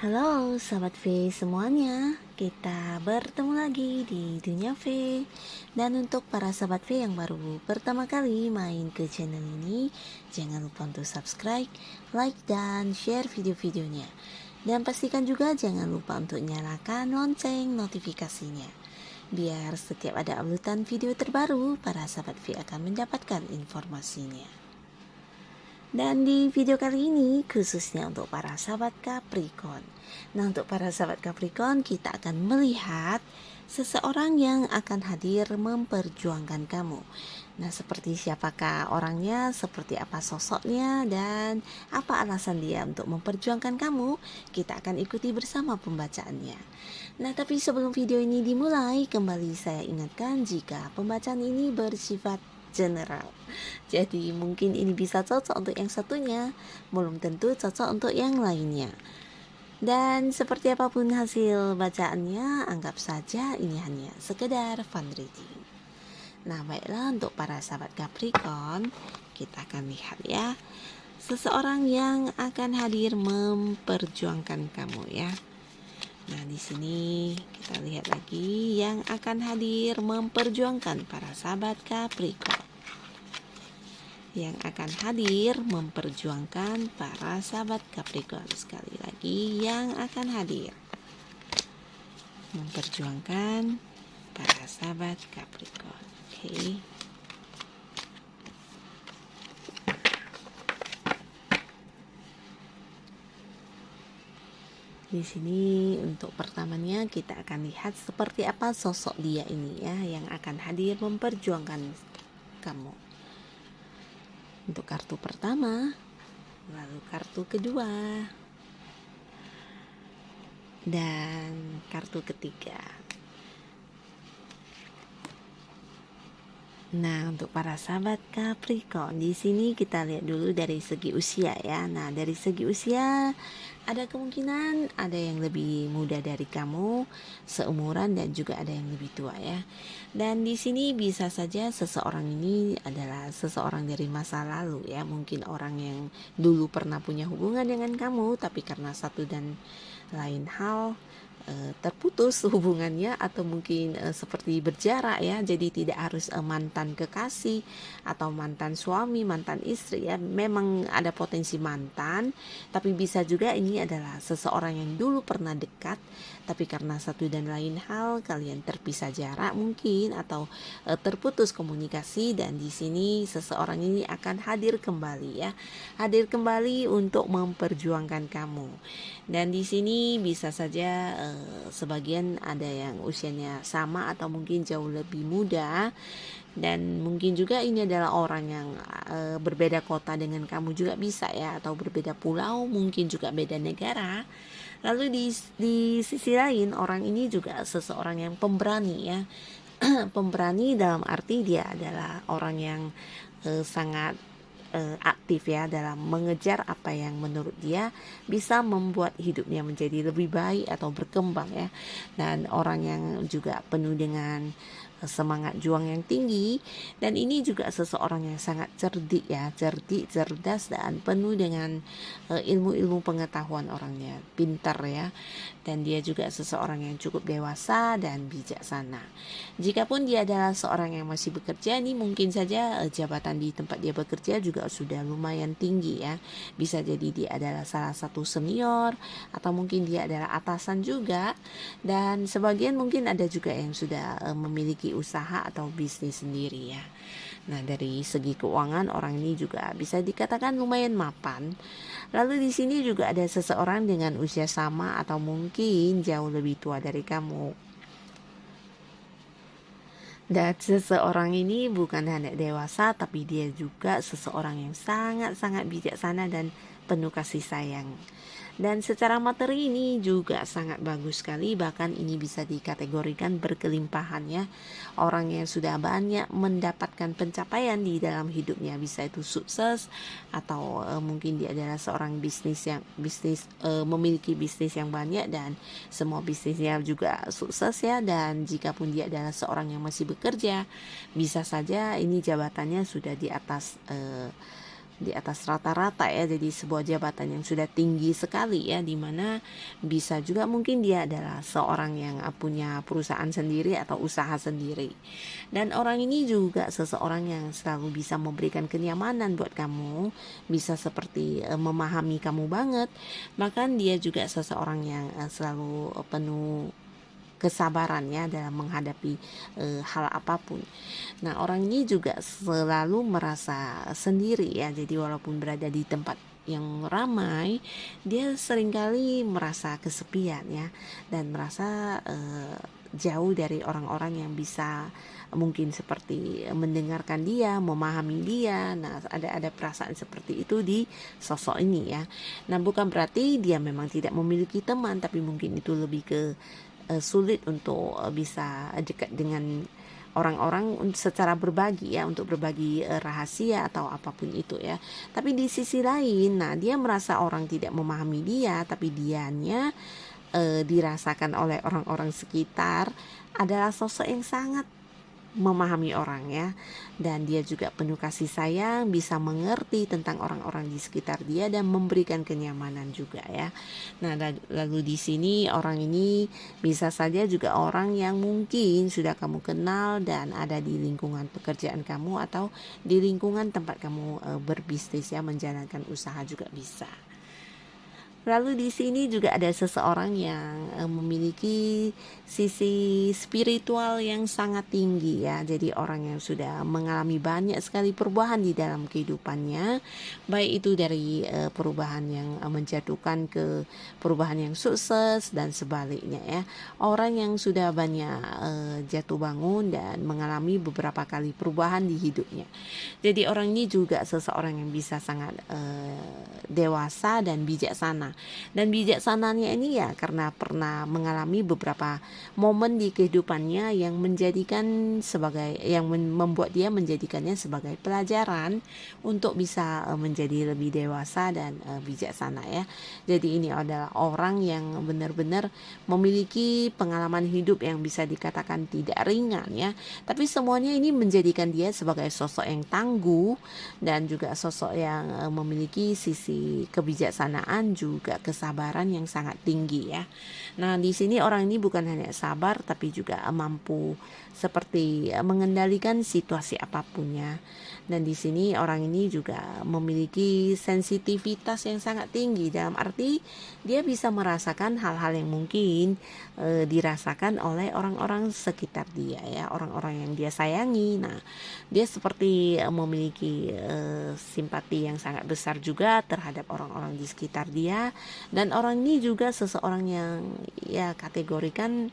Halo sahabat V semuanya, kita bertemu lagi di Dunia V. Dan untuk para sahabat V yang baru pertama kali main ke channel ini, jangan lupa untuk subscribe, like, dan share video-videonya. Dan pastikan juga jangan lupa untuk nyalakan lonceng notifikasinya, biar setiap ada uploadan video terbaru, para sahabat V akan mendapatkan informasinya. Dan di video kali ini khususnya untuk para sahabat Capricorn. Nah, untuk para sahabat Capricorn, kita akan melihat seseorang yang akan hadir memperjuangkan kamu. Nah, seperti siapakah orangnya, seperti apa sosoknya, dan apa alasan dia untuk memperjuangkan kamu, kita akan ikuti bersama pembacaannya. Nah, tapi sebelum video ini dimulai, kembali saya ingatkan jika pembacaan ini bersifat general. Jadi mungkin ini bisa cocok untuk yang satunya, belum tentu cocok untuk yang lainnya. Dan seperti apapun hasil bacaannya, anggap saja ini hanya sekedar fun reading. Nah, baiklah, untuk para sahabat Capricorn, kita akan lihat ya, seseorang yang akan hadir memperjuangkan kamu ya. Nah, di sini kita lihat lagi yang akan hadir memperjuangkan para sahabat Capricorn. Yang akan hadir memperjuangkan para sahabat Capricorn. Sekali lagi, yang akan hadir memperjuangkan para sahabat Capricorn. Oke. Di sini untuk pertamanya kita akan lihat seperti apa sosok dia ini ya, yang akan hadir memperjuangkan kamu. Untuk kartu pertama, lalu kartu kedua, dan kartu ketiga. Nah, untuk para sahabat Capricorn, di sini kita lihat dulu dari segi usia ya. Nah, dari segi usia ada kemungkinan ada yang lebih muda dari kamu, seumuran, dan juga ada yang lebih tua ya. Dan di sini bisa saja seseorang ini adalah seseorang dari masa lalu ya. Mungkin orang yang dulu pernah punya hubungan dengan kamu, tapi karena satu dan lain hal terputus hubungannya, atau mungkin seperti berjarak ya, jadi tidak harus mantan kekasih atau mantan suami, mantan istri ya. Memang ada potensi mantan, tapi bisa juga ini adalah seseorang yang dulu pernah dekat, tapi karena satu dan lain hal kalian terpisah jarak mungkin, atau terputus komunikasi. Dan di sini seseorang ini akan hadir kembali ya, hadir kembali untuk memperjuangkan kamu. Dan di sini bisa saja sebagian ada yang usianya sama atau mungkin jauh lebih muda, dan mungkin juga ini adalah orang yang berbeda kota dengan kamu juga bisa ya, atau berbeda pulau, mungkin juga beda negara. Lalu di sisi lain, orang ini juga seseorang yang pemberani ya. Pemberani dalam arti dia adalah orang yang sangat aktif ya dalam mengejar apa yang menurut dia bisa membuat hidupnya menjadi lebih baik atau berkembang ya. Dan orang yang juga penuh dengan semangat juang yang tinggi, dan ini juga seseorang yang sangat cerdik ya, cerdas, dan penuh dengan ilmu-ilmu pengetahuan. Orangnya pintar ya, dan dia juga seseorang yang cukup dewasa dan bijaksana. Jikapun dia adalah seorang yang masih bekerja, ini mungkin saja jabatan di tempat dia bekerja juga sudah lumayan tinggi ya. Bisa jadi dia adalah salah satu senior, atau mungkin dia adalah atasan juga, dan sebagian mungkin ada juga yang sudah memiliki usaha atau bisnis sendiri ya. Nah, dari segi keuangan orang ini juga bisa dikatakan lumayan mapan. Lalu di sini juga ada seseorang dengan usia sama atau mungkin jauh lebih tua dari kamu. Dan seseorang ini bukan hanya dewasa, tapi dia juga seseorang yang sangat-sangat bijaksana dan penuh kasih sayang. Dan secara materi ini juga sangat bagus sekali, bahkan ini bisa dikategorikan berkelimpahan ya. Orang yang sudah banyak mendapatkan pencapaian di dalam hidupnya, bisa itu sukses atau mungkin dia adalah seorang memiliki bisnis yang banyak, dan semua bisnisnya juga sukses ya. Dan jika pun dia adalah seorang yang masih bekerja, bisa saja ini jabatannya sudah di atas di atas rata-rata ya, jadi sebuah jabatan yang sudah tinggi sekali ya, dimana bisa juga mungkin dia adalah seorang yang punya perusahaan sendiri atau usaha sendiri. Dan orang ini juga seseorang yang selalu bisa memberikan kenyamanan buat kamu, bisa seperti memahami kamu banget. Bahkan dia juga seseorang yang selalu penuh kesabaran ya dalam menghadapi hal apapun. Nah, orang ini juga selalu merasa sendiri ya. Jadi walaupun berada di tempat yang ramai, dia seringkali merasa kesepian ya, dan merasa jauh dari orang-orang yang bisa mungkin seperti mendengarkan dia, memahami dia. Nah, ada perasaan seperti itu di sosok ini ya. Nah, bukan berarti dia memang tidak memiliki teman, tapi mungkin itu lebih ke sulit untuk bisa dekat dengan orang-orang secara berbagi ya, untuk berbagi rahasia atau apapun itu ya. Tapi di sisi lain, nah dia merasa orang tidak memahami dia, tapi dianya dirasakan oleh orang-orang sekitar adalah sosok yang sangat memahami orang ya, dan dia juga penuh kasih sayang, bisa mengerti tentang orang-orang di sekitar dia dan memberikan kenyamanan juga ya. Nah, lalu di sini orang ini bisa saja juga orang yang mungkin sudah kamu kenal dan ada di lingkungan pekerjaan kamu atau di lingkungan tempat kamu berbisnis ya, menjalankan usaha juga bisa. Lalu di sini juga ada seseorang yang memiliki sisi spiritual yang sangat tinggi ya. Jadi orang yang sudah mengalami banyak sekali perubahan di dalam kehidupannya, baik itu dari perubahan yang menjatuhkan ke perubahan yang sukses dan sebaliknya ya. Orang yang sudah banyak jatuh bangun dan mengalami beberapa kali perubahan di hidupnya. Jadi orang ini juga seseorang yang bisa sangat dewasa dan bijaksana. Dan bijaksananya ini ya karena pernah mengalami beberapa momen di kehidupannya yang menjadikan membuat dia menjadikannya sebagai pelajaran untuk bisa menjadi lebih dewasa dan bijaksana ya. Jadi ini adalah orang yang benar-benar memiliki pengalaman hidup yang bisa dikatakan tidak ringan ya. Tapi semuanya ini menjadikan dia sebagai sosok yang tangguh dan juga sosok yang memiliki sisi kebijaksanaan juga kesabaran yang sangat tinggi ya. Nah, di sini orang ini bukan hanya sabar tapi juga mampu seperti mengendalikan situasi apapun ya. Dan di sini orang ini juga memiliki sensitivitas yang sangat tinggi, dalam arti dia bisa merasakan hal-hal yang mungkin dirasakan oleh orang-orang sekitar dia ya, orang-orang yang dia sayangi. Nah, dia seperti memiliki simpati yang sangat besar juga terhadap orang-orang di sekitar dia, dan orang ini juga seseorang yang ya kategorikan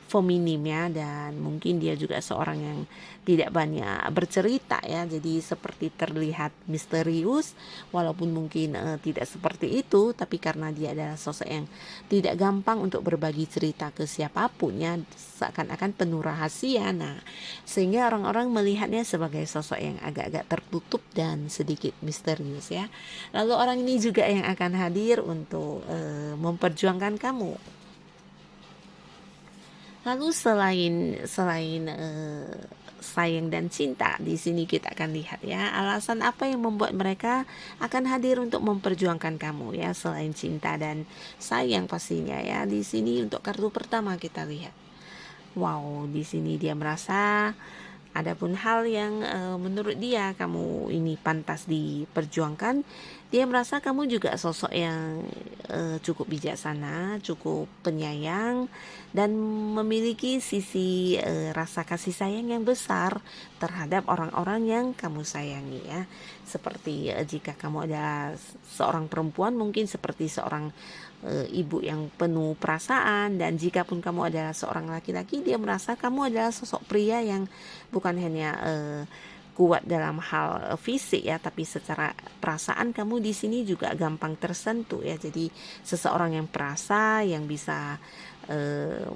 feminim ya, dan mungkin dia juga seorang yang tidak banyak bercerita ya, jadi seperti terlihat misterius walaupun mungkin tidak seperti itu, tapi karena dia adalah sosok yang tidak gampang untuk berbagi cerita ke siapapun ya, seakan-akan penuh rahasia. Nah, sehingga orang-orang melihatnya sebagai sosok yang agak-agak tertutup dan sedikit misterius ya. Lalu orang ini juga yang akan hadir untuk memperjuangkan kamu. Lalu selain sayang dan cinta, di sini kita akan lihat ya, alasan apa yang membuat mereka akan hadir untuk memperjuangkan kamu ya, selain cinta dan sayang pastinya ya. Di sini untuk kartu pertama kita lihat. Wow, di sini dia merasa adapun hal yang menurut dia kamu ini pantas diperjuangkan. Dia merasa kamu juga sosok yang cukup bijaksana, cukup penyayang, dan memiliki sisi rasa kasih sayang yang besar terhadap orang-orang yang kamu sayangi ya. Seperti jika kamu adalah seorang perempuan, mungkin seperti seorang ibu yang penuh perasaan, dan jika pun kamu adalah seorang laki-laki, dia merasa kamu adalah sosok pria yang bukan hanya kuat dalam hal fisik ya, tapi secara perasaan kamu di sini juga gampang tersentuh ya. Jadi seseorang yang perasa, yang bisa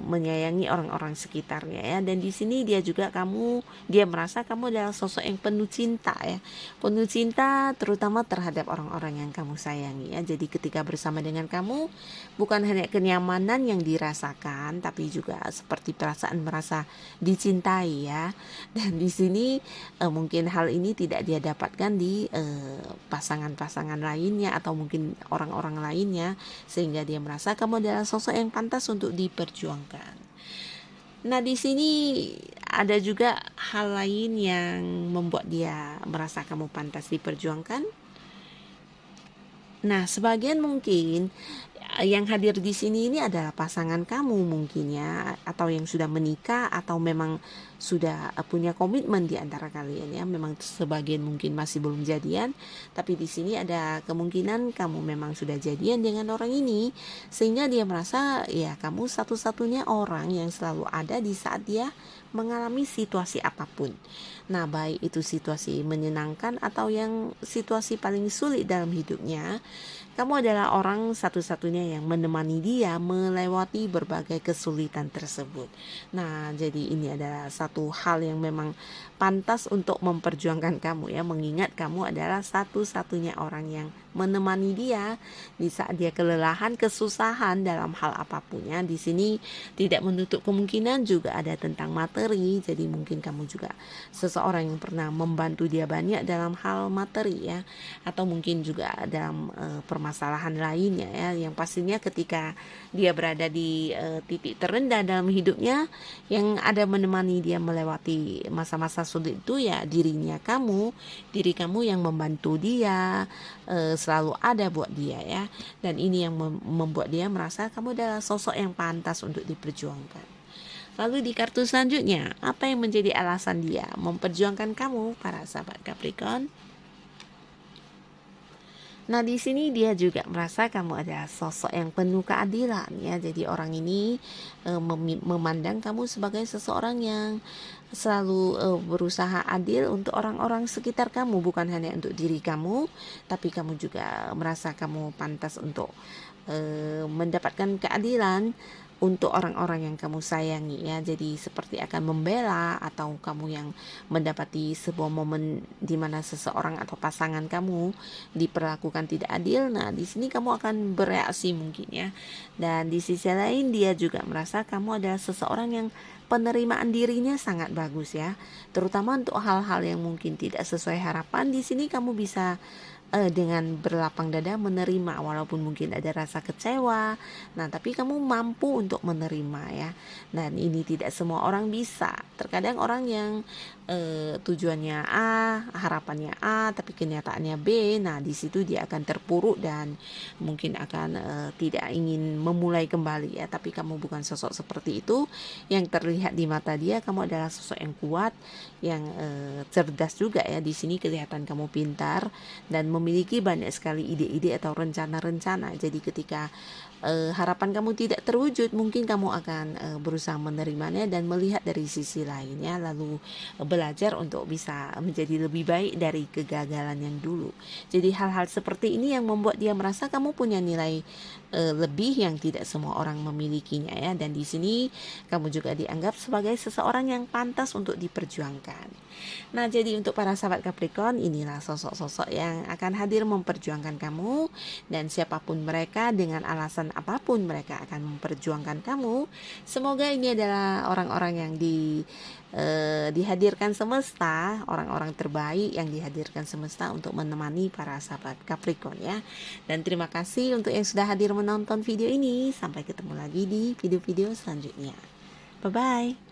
menyayangi orang-orang sekitarnya ya. Dan di sini dia merasa kamu adalah sosok yang penuh cinta ya, penuh cinta terutama terhadap orang-orang yang kamu sayangi ya. Jadi ketika bersama dengan kamu, bukan hanya kenyamanan yang dirasakan, tapi juga seperti perasaan merasa dicintai ya. Dan di sini mungkin hal ini tidak dia dapatkan di pasangan-pasangan lainnya atau mungkin orang-orang lainnya, sehingga dia merasa kamu adalah sosok yang pantas untuk diperjuangkan. Nah, di sini ada juga hal lain yang membuat dia merasa kamu pantas diperjuangkan. Nah, sebagian mungkin yang hadir di sini ini adalah pasangan kamu mungkin ya, atau yang sudah menikah atau memang sudah punya komitmen di antara kalian ya. Memang sebagian mungkin masih belum jadian, tapi di sini ada kemungkinan kamu memang sudah jadian dengan orang ini, sehingga dia merasa ya kamu satu-satunya orang yang selalu ada di saat dia mengalami situasi apapun. Nah, baik itu situasi menyenangkan atau yang situasi paling sulit dalam hidupnya, kamu adalah orang satu-satunya yang menemani dia melewati berbagai kesulitan tersebut. Nah, jadi ini adalah satu hal yang memang pantas untuk memperjuangkan kamu ya, mengingat kamu adalah satu-satunya orang yang menemani dia di saat dia kelelahan, kesusahan dalam hal apapun ya. Di sini tidak menutup kemungkinan juga ada tentang materi. Jadi mungkin kamu juga seseorang yang pernah membantu dia banyak dalam hal materi ya, atau mungkin juga dalam permasalahan lainnya ya. Yang pastinya ketika dia berada di titik terendah dalam hidupnya, yang ada menemani dia melewati masa-masa sulit itu ya diri kamu yang membantu dia, selalu ada buat dia ya. Dan ini yang membuat dia merasa kamu adalah sosok yang pantas untuk diperjuangkan. Lalu di kartu selanjutnya, apa yang menjadi alasan dia memperjuangkan kamu, para sahabat Capricorn? Nah, di sini dia juga merasa kamu adalah sosok yang penuh keadilan ya. Jadi orang ini memandang kamu sebagai seseorang yang selalu berusaha adil untuk orang-orang sekitar kamu, bukan hanya untuk diri kamu, tapi kamu juga merasa kamu pantas untuk mendapatkan keadilan untuk orang-orang yang kamu sayangi ya. Jadi seperti akan membela, atau kamu yang mendapati sebuah momen di mana seseorang atau pasangan kamu diperlakukan tidak adil. Nah, di sini kamu akan bereaksi mungkin ya. Dan di sisi lain dia juga merasa kamu adalah seseorang yang penerimaan dirinya sangat bagus ya. Terutama untuk hal-hal yang mungkin tidak sesuai harapan, di sini kamu bisa dengan berlapang dada menerima, walaupun mungkin ada rasa kecewa. Nah, tapi kamu mampu untuk menerima ya. Dan ini tidak semua orang bisa. Terkadang orang yang tujuannya A, harapannya A, tapi kenyataannya B. Nah, di situ dia akan terpuruk dan mungkin akan tidak ingin memulai kembali ya. Tapi kamu bukan sosok seperti itu. Yang terlihat di mata dia, kamu adalah sosok yang kuat, yang cerdas juga ya. Di sini kelihatan kamu pintar dan memiliki banyak sekali ide-ide atau rencana-rencana. Jadi ketika harapan kamu tidak terwujud, mungkin kamu akan berusaha menerimanya dan melihat dari sisi lainnya, lalu belajar untuk bisa menjadi lebih baik dari kegagalan yang dulu. Jadi hal-hal seperti ini yang membuat dia merasa kamu punya nilai lebih yang tidak semua orang memilikinya ya. Dan di sini kamu juga dianggap sebagai seseorang yang pantas untuk diperjuangkan. Nah, jadi untuk para sahabat Capricorn, inilah sosok-sosok yang akan hadir memperjuangkan kamu, dan siapapun mereka, dengan alasan apapun mereka akan memperjuangkan kamu. Semoga ini adalah orang-orang yang dihadirkan semesta, orang-orang terbaik yang dihadirkan semesta untuk menemani para sahabat Capricorn ya. Dan terima kasih untuk yang sudah hadir menonton video ini. Sampai ketemu lagi di video-video selanjutnya. Bye bye.